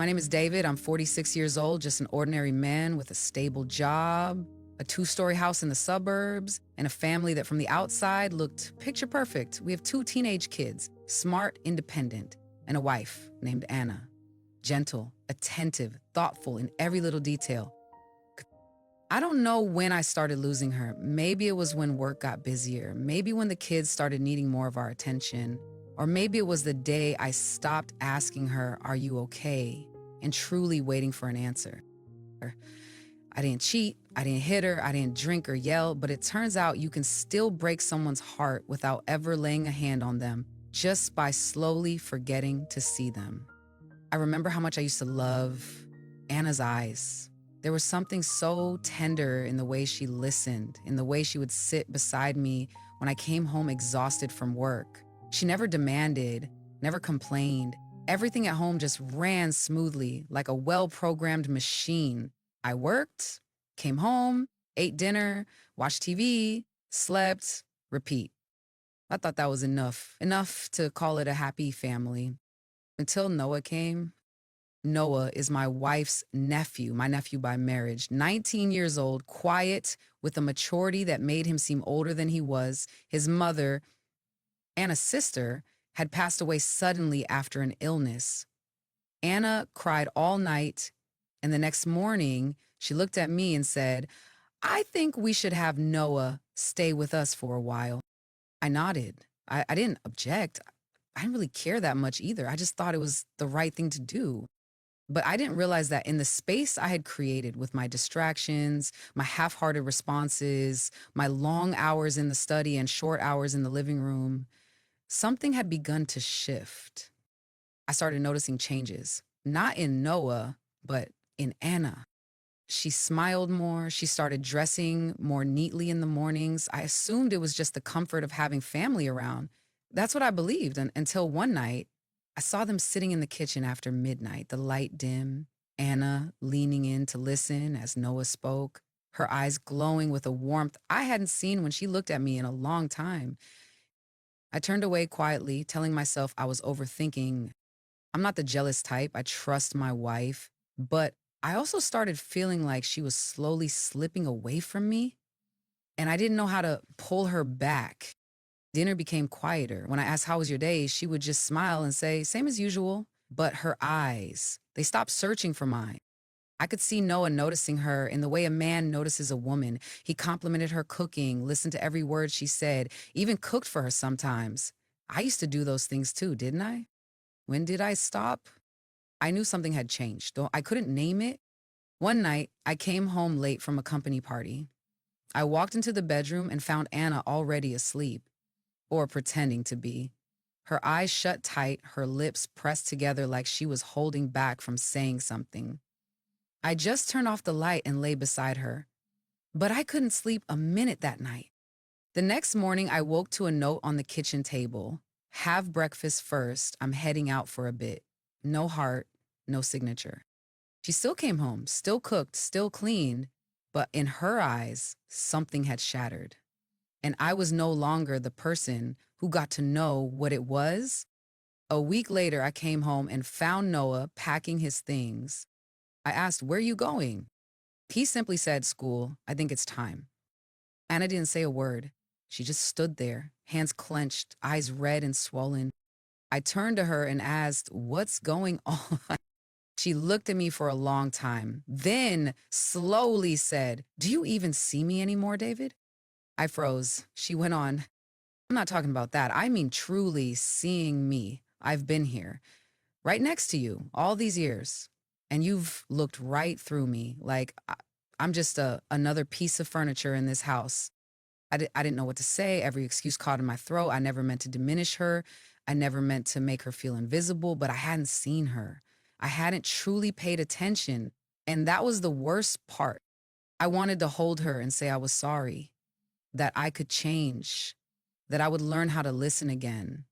My name is David. I'm 46 years old, just an ordinary man with a stable job, a two-story house in the suburbs, and a family that from the outside looked picture perfect. We have two teenage kids, smart, independent, and a wife named Anna. Gentle, attentive, thoughtful in every little detail. I don't know when I started losing her. Maybe it was when work got busier. Maybe when the kids started needing more of our attention. Or maybe it was the day I stopped asking her, "Are you okay?" and truly waiting for an answer. I didn't cheat, I didn't hit her, I didn't drink or yell, but it turns out you can still break someone's heart without ever laying a hand on them, just by slowly forgetting to see them. I remember how much I used to love Anna's eyes. There was something so tender in the way she listened, in the way she would sit beside me when I came home exhausted from work. She never demanded, never complained. Everything at home just ran smoothly, like a well-programmed machine. I worked, came home, ate dinner, watched TV, slept, repeat. I thought that was enough to call it a happy family. Until Noah came. Noah is my wife's nephew, my nephew by marriage, 19 years old, quiet, with a maturity that made him seem older than he was. His mother, Anna's sister, had passed away suddenly after an illness. Anna cried all night, and the next morning, she looked at me and said, "I think we should have Noah stay with us for a while." I nodded. I didn't object. I didn't really care that much either. I just thought it was the right thing to do. But I didn't realize that in the space I had created with my distractions, my half-hearted responses, my long hours in the study and short hours in the living room, something had begun to shift. I started noticing changes, not in Noah, but in Anna. She smiled more. She started dressing more neatly in the mornings. I assumed it was just the comfort of having family around. That's what I believed until one night, I saw them sitting in the kitchen after midnight, the light dim, Anna leaning in to listen as Noah spoke, her eyes glowing with a warmth I hadn't seen when she looked at me in a long time. I turned away quietly, telling myself I was overthinking. I'm not the jealous type. I trust my wife. But I also started feeling like she was slowly slipping away from me, and I didn't know how to pull her back. Dinner became quieter. When I asked, "How was your day?" she would just smile and say, "Same as usual." But her eyes, they stopped searching for mine. I could see Noah noticing her in the way a man notices a woman. He complimented her cooking, listened to every word she said, even cooked for her sometimes. I used to do those things too, didn't I? When did I stop? I knew something had changed, though I couldn't name it. One night, I came home late from a company party. I walked into the bedroom and found Anna already asleep, or pretending to be. Her eyes shut tight, her lips pressed together like she was holding back from saying something. I just turned off the light and lay beside her. But I couldn't sleep a minute that night. The next morning, I woke to a note on the kitchen table. "Have breakfast first. I'm heading out for a bit." No heart, no signature. She still came home, still cooked, still cleaned, but in her eyes, something had shattered. And I was no longer the person who got to know what it was. A week later, I came home and found Noah packing his things. I asked, "Where are you going?" He simply said, "School. I think it's time." Anna didn't say a word. She just stood there, hands clenched, eyes red and swollen. I turned to her and asked, "What's going on?" She looked at me for a long time, then slowly said, "Do you even see me anymore, David?" I froze. She went on, "I'm not talking about that. I mean truly seeing me. I've been here, right next to you, all these years. And you've looked right through me, like I'm just another piece of furniture in this house." I didn't know what to say. Every excuse caught in my throat. I never meant to diminish her. I never meant to make her feel invisible, but I hadn't seen her. I hadn't truly paid attention. And that was the worst part. I wanted to hold her and say I was sorry, that I could change, that I would learn how to listen again.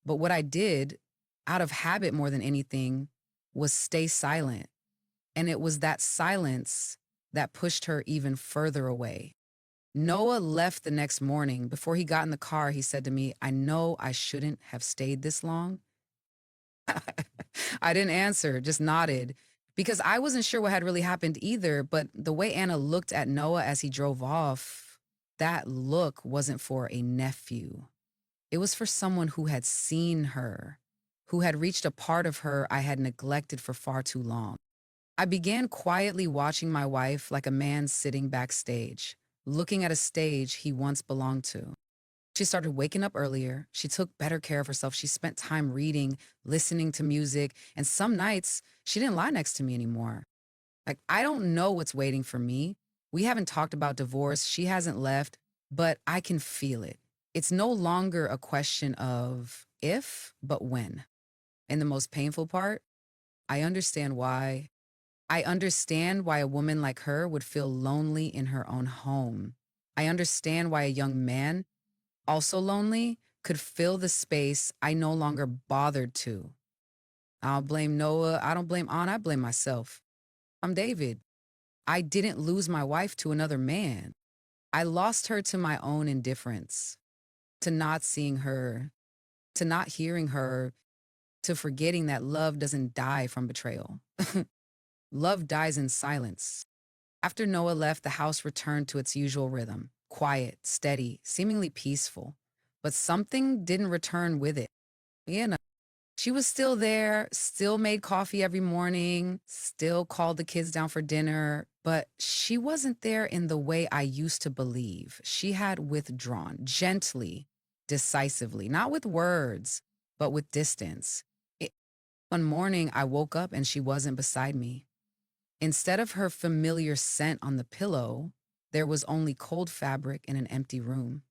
But what I did, out of habit more than anything, was stay silent. And it was that silence that pushed her even further away. Noah left the next morning. Before he got in the car, he said to me, "I know I shouldn't have stayed this long, I didn't answer, just nodded, because I wasn't sure what had really happened either. But the way Anna looked at Noah as he drove off, that look wasn't for a nephew. It was for someone who had seen her, who had reached a part of her I had neglected for far too long. I began quietly watching my wife like a man sitting backstage, looking at a stage he once belonged to. She started waking up earlier. She took better care of herself. She spent time reading, listening to music, and some nights she didn't lie next to me anymore. Like, I don't know what's waiting for me. We haven't talked about divorce. She hasn't left, but I can feel it. It's no longer a question of if, but when. And the most painful part, I understand why. I understand why a woman like her would feel lonely in her own home. I understand why a young man, also lonely, could fill the space I no longer bothered to. I'll blame Noah. I don't blame Anna. I blame myself. I'm David. I didn't lose my wife to another man. I lost her to my own indifference, to not seeing her, to not hearing her, to forgetting that love doesn't die from betrayal. Love dies in silence. After Noah left, the house returned to its usual rhythm, quiet, steady, seemingly peaceful. But something didn't return with it. You know, she was still there, still made coffee every morning, still called the kids down for dinner, but she wasn't there in the way I used to believe. She had withdrawn gently, decisively, not with words, but with distance. It, One morning, I woke up and she wasn't beside me. Instead of her familiar scent on the pillow, there was only cold fabric in an empty room.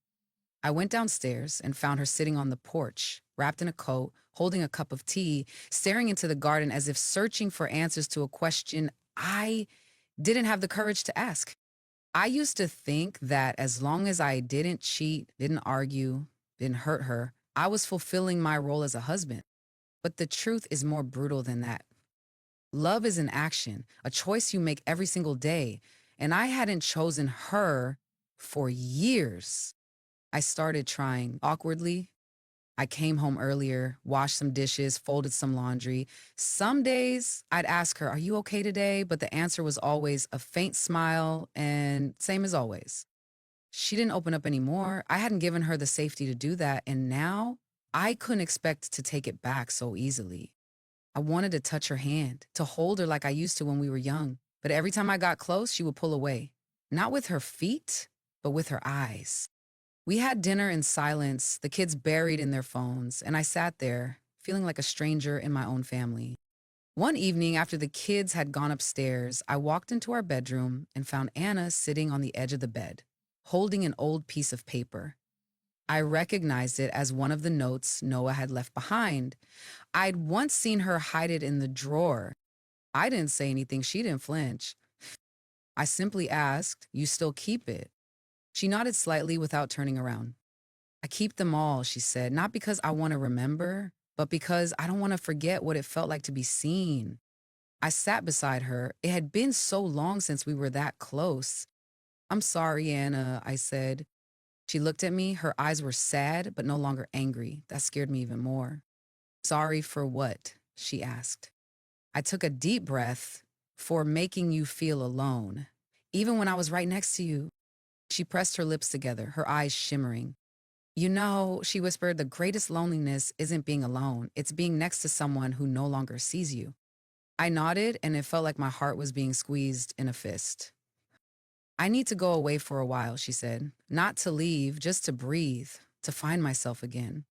I went downstairs and found her sitting on the porch, wrapped in a coat, holding a cup of tea, staring into the garden as if searching for answers to a question I didn't have the courage to ask. I used to think that as long as I didn't cheat, didn't argue, didn't hurt her, I was fulfilling my role as a husband. But the truth is more brutal than that. Love is an action, a choice you make every single day. And I hadn't chosen her for years. I started trying awkwardly. I came home earlier, washed some dishes, folded some laundry. Some days I'd ask her, "Are you okay today?" But the answer was always a faint smile and same as always. She didn't open up anymore. I hadn't given her the safety to do that. And now I couldn't expect to take it back so easily. I wanted to touch her hand, to hold her like I used to when we were young. But every time I got close, she would pull away. Not with her feet, but with her eyes. We had dinner in silence, the kids buried in their phones, and I sat there, feeling like a stranger in my own family. One evening, after the kids had gone upstairs, I walked into our bedroom and found Anna sitting on the edge of the bed, holding an old piece of paper. I recognized it as one of the notes Noah had left behind. I'd once seen her hide it in the drawer. I didn't say anything, she didn't flinch. I simply asked, "You still keep it?" She nodded slightly without turning around. "I keep them all," she said, "not because I want to remember, but because I don't want to forget what it felt like to be seen." I sat beside her. It had been so long since we were that close. "I'm sorry, Anna," I said. She looked at me. Her eyes were sad, but no longer angry. That scared me even more. "Sorry for what?" she asked. I took a deep breath. "For making you feel alone, even when I was right next to you." She pressed her lips together, her eyes shimmering. "You know," she whispered, "the greatest loneliness isn't being alone. It's being next to someone who no longer sees you." I nodded, and it felt like my heart was being squeezed in a fist. "I need to go away for a while," she said. "Not to leave, just to breathe, to find myself again."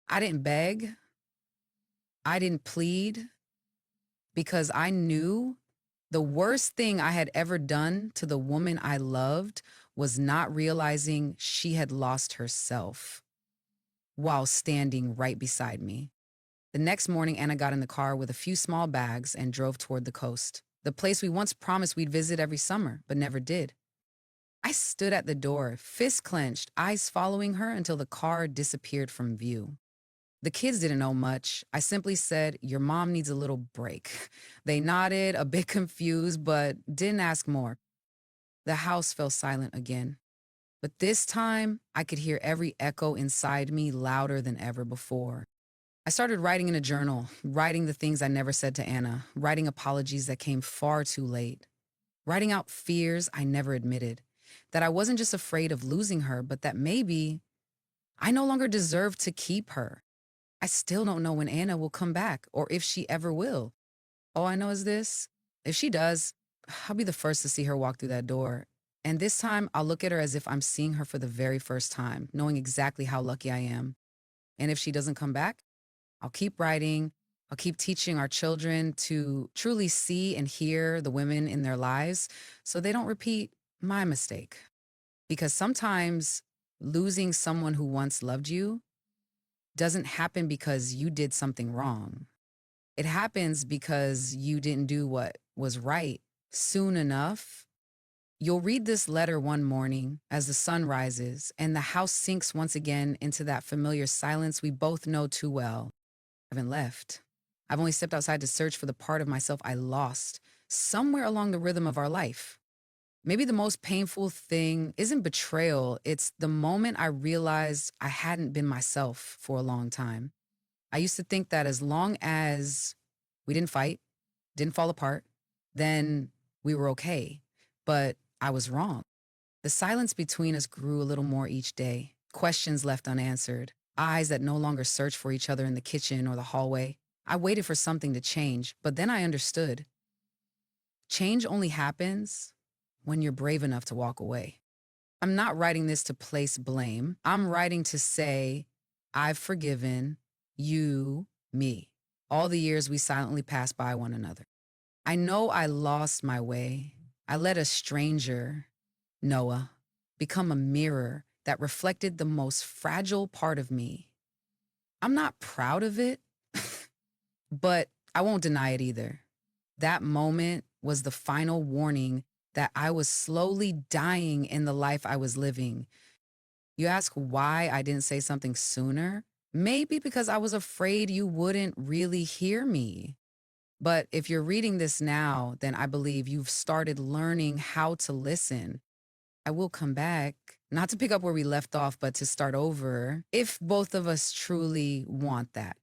I didn't beg. I didn't plead, because I knew the worst thing I had ever done to the woman I loved was not realizing she had lost herself while standing right beside me. The next morning, Anna got in the car with a few small bags and drove toward the coast, the place we once promised we'd visit every summer, but never did. I stood at the door, fists clenched, eyes following her until the car disappeared from view. The kids didn't know much. I simply said, "Your mom needs a little break." They nodded, a bit confused, but didn't ask more. The house fell silent again. But this time, I could hear every echo inside me louder than ever before. I started writing in a journal, writing the things I never said to Anna, writing apologies that came far too late, writing out fears I never admitted, that I wasn't just afraid of losing her, but that maybe I no longer deserve to keep her. I still don't know when Anna will come back or if she ever will. All I know is this: if she does, I'll be the first to see her walk through that door. And this time, I'll look at her as if I'm seeing her for the very first time, knowing exactly how lucky I am. And if she doesn't come back, I'll keep writing. I'll keep teaching our children to truly see and hear the women in their lives so they don't repeat my mistake. Because sometimes losing someone who once loved you doesn't happen because you did something wrong. It happens because you didn't do what was right soon enough. You'll read this letter one morning as the sun rises and the house sinks once again into that familiar silence we both know too well. I haven't left. I've only stepped outside to search for the part of myself I lost somewhere along the rhythm of our life. Maybe the most painful thing isn't betrayal, it's the moment I realized I hadn't been myself for a long time. I used to think that as long as we didn't fight, didn't fall apart, then we were okay. But I was wrong. The silence between us grew a little more each day, questions left unanswered, eyes that no longer searched for each other in the kitchen or the hallway. I waited for something to change, but then I understood. Change only happens when you're brave enough to walk away. I'm not writing this to place blame. I'm writing to say, I've forgiven you, me, all the years we silently passed by one another. I know I lost my way. I let a stranger, Noah, become a mirror that reflected the most fragile part of me. I'm not proud of it, but I won't deny it either. That moment was the final warning that I was slowly dying in the life I was living. You ask why I didn't say something sooner? Maybe because I was afraid you wouldn't really hear me. But if you're reading this now, then I believe you've started learning how to listen. I will come back, not to pick up where we left off, but to start over if both of us truly want that.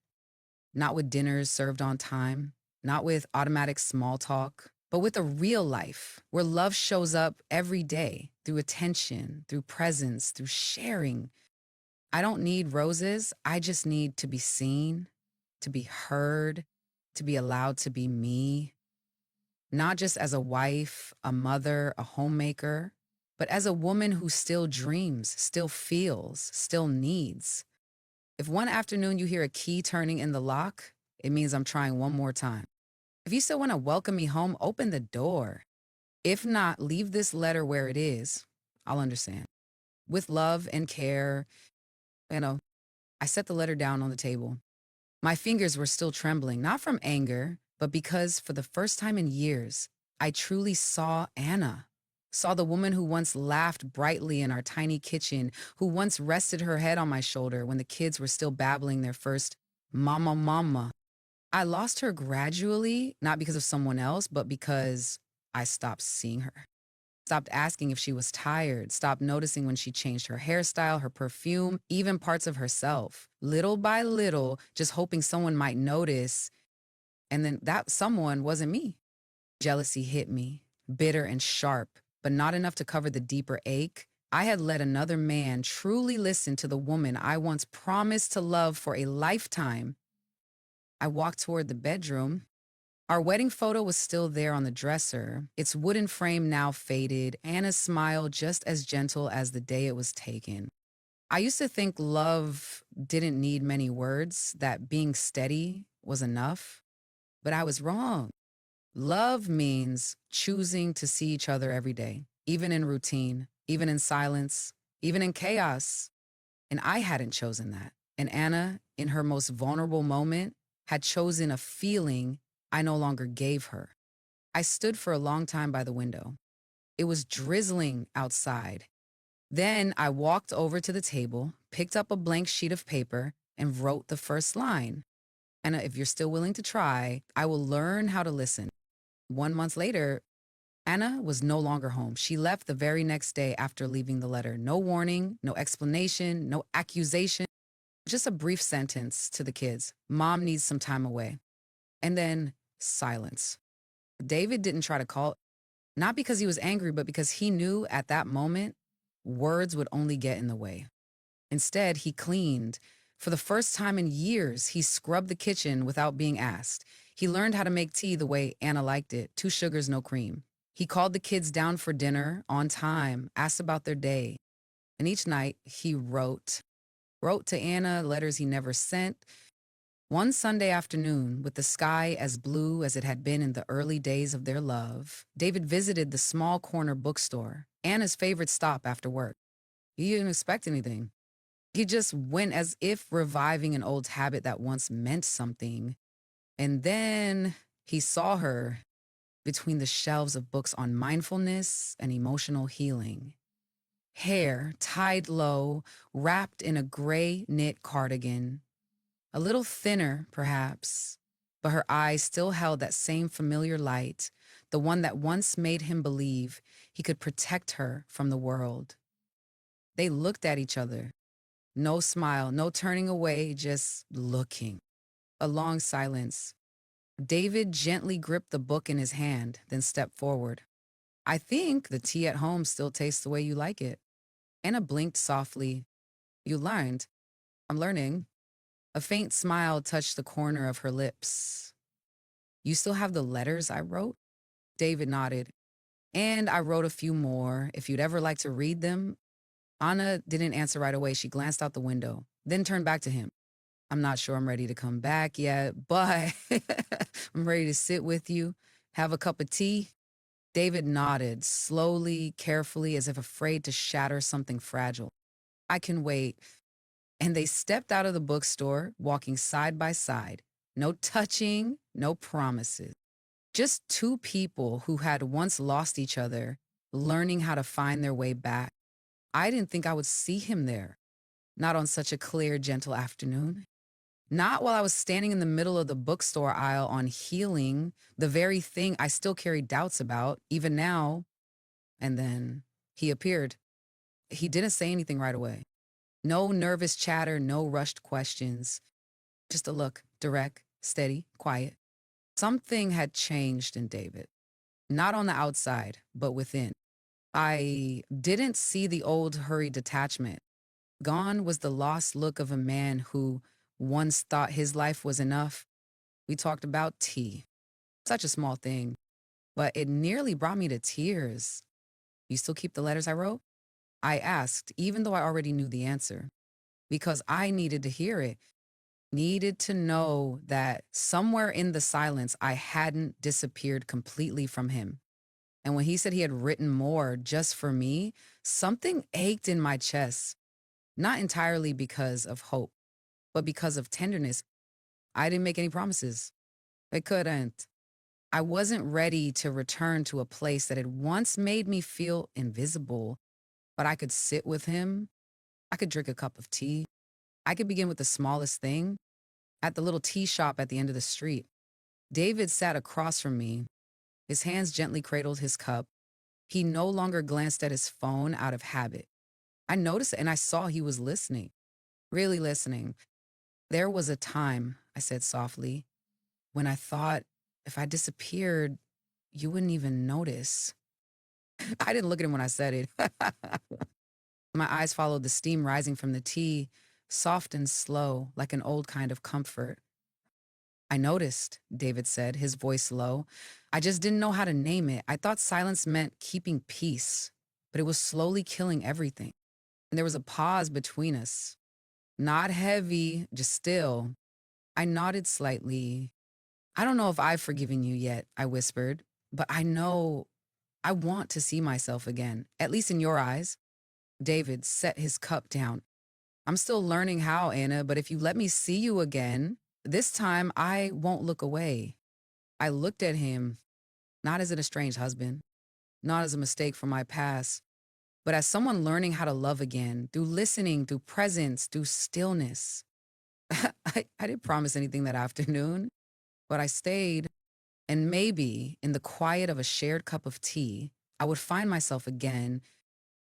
Not with dinners served on time, not with automatic small talk, but with a real life where love shows up every day through attention, through presence, through sharing. I don't need roses. I just need to be seen, to be heard, to be allowed to be me, not just as a wife, a mother, a homemaker, but as a woman who still dreams, still feels, still needs. If one afternoon you hear a key turning in the lock, it means I'm trying one more time. If you still want to welcome me home, open the door. If not, leave this letter where it is. I'll understand. With love and care, you know, I set the letter down on the table. My fingers were still trembling, not from anger, but because for the first time in years, I truly saw Anna. Saw the woman who once laughed brightly in our tiny kitchen, who once rested her head on my shoulder when the kids were still babbling their first mama mama. I lost her gradually, not because of someone else, but because I stopped seeing her. Stopped asking if she was tired, stopped noticing when she changed her hairstyle, her perfume, even parts of herself. Little by little, just hoping someone might notice. And then that someone wasn't me. Jealousy hit me, bitter and sharp, but not enough to cover the deeper ache. I had let another man truly listen to the woman I once promised to love for a lifetime. I walked toward the bedroom. Our wedding photo was still there on the dresser, its wooden frame now faded, Anna's smile just as gentle as the day it was taken. I used to think love didn't need many words, that being steady was enough, but I was wrong. Love means choosing to see each other every day, even in routine, even in silence, even in chaos. And I hadn't chosen that. And Anna, in her most vulnerable moment, had chosen a feeling I no longer gave her. I stood for a long time by the window. It was drizzling outside. Then I walked over to the table, picked up a blank sheet of paper, and wrote the first line. Anna, if you're still willing to try, I will learn how to listen. 1 month later, Anna was no longer home. She left the very next day after leaving the letter. No warning, no explanation, no accusation, Just a brief sentence to the kids. Mom needs some time away. And then silence. David didn't try to call, not because he was angry, but because he knew at that moment words would only get in the way. Instead, he cleaned. For the first time in years, he scrubbed the kitchen without being asked. He learned how to make tea the way Anna liked it, 2 sugars, no cream. He called the kids down for dinner on time, asked about their day. And each night, he wrote to Anna letters he never sent. One Sunday afternoon, with the sky as blue as it had been in the early days of their love, David visited the small corner bookstore, Anna's favorite stop after work. He didn't expect anything. He just went as if reviving an old habit that once meant something. And then he saw her between the shelves of books on mindfulness and emotional healing. Hair tied low, wrapped in a gray knit cardigan. A little thinner, perhaps, but her eyes still held that same familiar light, the one that once made him believe he could protect her from the world. They looked at each other. No smile, no turning away, just looking. A long silence. David gently gripped the book in his hand, then stepped forward. I think the tea at home still tastes the way you like it. Anna blinked softly. You learned. I'm learning. A faint smile touched the corner of her lips. You still have the letters I wrote? David nodded. And I wrote a few more, if you'd ever like to read them. Anna didn't answer right away. She glanced out the window, then turned back to him. I'm not sure I'm ready to come back yet, but I'm ready to sit with you, have a cup of tea. David nodded, slowly, carefully, as if afraid to shatter something fragile. I can wait. And they stepped out of the bookstore, walking side by side. No touching, no promises. Just two people who had once lost each other, learning how to find their way back. I didn't think I would see him there. Not on such a clear, gentle afternoon. Not while I was standing in the middle of the bookstore aisle on healing, the very thing I still carry doubts about, even now. And then he appeared. He didn't say anything right away. No nervous chatter, no rushed questions. Just a look, direct, steady, quiet. Something had changed in David. Not on the outside, but within. I didn't see the old hurried detachment. Gone was the lost look of a man who once thought his life was enough. We talked about tea. Such a small thing, but it nearly brought me to tears. You still keep the letters I wrote? I asked, even though I already knew the answer, because I needed to hear it. Needed to know that somewhere in the silence, I hadn't disappeared completely from him. And when he said he had written more just for me, something ached in my chest. Not entirely because of hope, but because of tenderness. I didn't make any promises. I couldn't. I wasn't ready to return to a place that had once made me feel invisible, but I could sit with him. I could drink a cup of tea. I could begin with the smallest thing, at the little tea shop at the end of the street. David sat across from me. His hands gently cradled his cup. He no longer glanced at his phone out of habit. I noticed it and I saw he was listening, really listening. There was a time, I said softly, when I thought if I disappeared, you wouldn't even notice. I didn't look at him when I said it. My eyes followed the steam rising from the tea, soft and slow, like an old kind of comfort. I noticed, David said, his voice low. I just didn't know how to name it. I thought silence meant keeping peace, but it was slowly killing everything. And there was a pause between us. Not heavy, just still. I nodded slightly. I don't know if I've forgiven you yet, I whispered, but I know I want to see myself again, at least in your eyes. David set his cup down. I'm still learning how, Anna, but if you let me see you again, this time I won't look away. I looked at him, not as an estranged husband, not as a mistake from my past, but as someone learning how to love again, through listening, through presence, through stillness. I didn't promise anything that afternoon, but I stayed. And maybe in the quiet of a shared cup of tea, I would find myself again,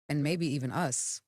and maybe even us.